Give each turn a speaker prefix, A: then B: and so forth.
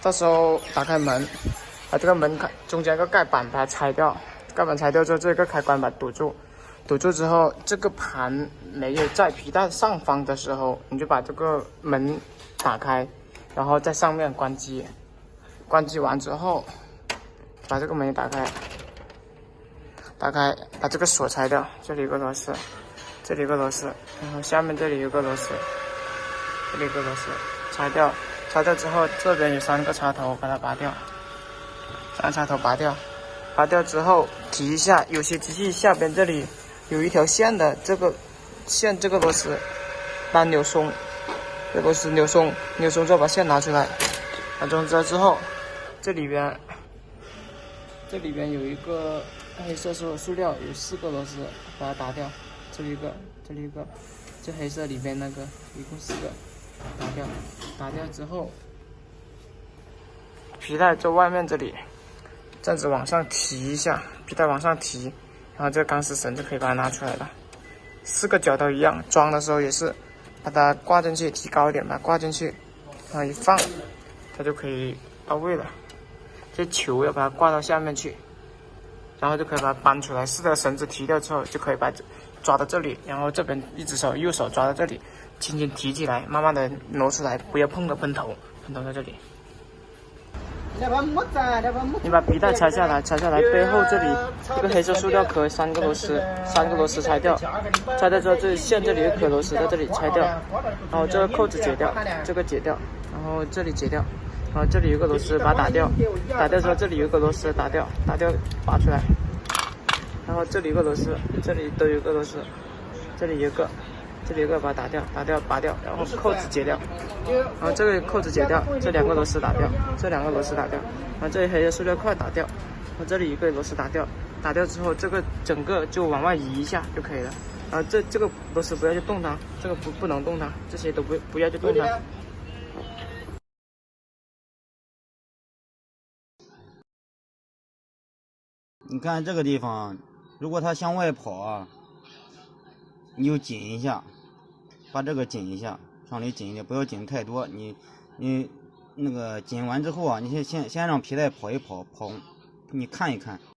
A: 到时候打开门，把这个门中间一个盖板把它拆掉，盖板拆掉之后，这个开关把它堵住，堵住之后，这个盘没有在皮带上方的时候，你就把这个门打开，然后在上面关机，关机完之后，把这个门打开，把这个锁拆掉，这里有个螺丝，这里有个螺丝，然后下面这里有个螺丝，这里有个螺丝，拆掉。拆掉之后，这边有3个插头，把它拔掉。3个插头拔掉，拔掉之后提一下，有些机器下边这里有一条线的，这个线这个螺丝把它扭松，这螺丝扭松之后把线拿出来，拿出来之后，这里边有一个黑色塑料，有4个螺丝，把它打掉，这里一个，这里一个，这黑色里边那个一共4个。打掉之后，皮带在外面这里，这样子往上提一下，皮带往上提，然后这个钢丝绳就可以把它拿出来了。4个角都一样，装的时候也是把它挂进去，提高一点，把它挂进去，然后一放，它就可以到位了。这球要把它挂到下面去，然后就可以把它搬出来。4个绳子提掉之后，就可以把抓到这里，然后这边一只手右手抓到这里。轻轻提起来，慢慢的挪出来，不要碰到喷头，喷头在这里。你把皮带拆下来，背后这里这个黑色塑料壳3个螺丝拆掉，拆掉之后这线这里有颗螺丝在这里拆掉，然后这个扣子解掉，这个解掉，然后这里解掉，然后这里有个螺丝把它打掉，打掉之后这里有个螺丝打掉拔出来，然后这里有个螺丝，这里都有个螺丝，这里有个。这里有个把它拔掉，然后扣子解掉，然后这个扣子解掉，这2个螺丝打掉，然后这里黑色塑料块打掉，然后这里一个螺丝打掉之后，这个整个就往外移一下就可以了。然后这个螺丝不要去动它，这个不能动它，这些都不要去动它。
B: 你看这个地方，如果它向外跑啊，你就紧一下，把这个紧一下，上里紧一点，不要紧太多。你那个紧完之后啊，你先让皮带跑一跑，你看一看。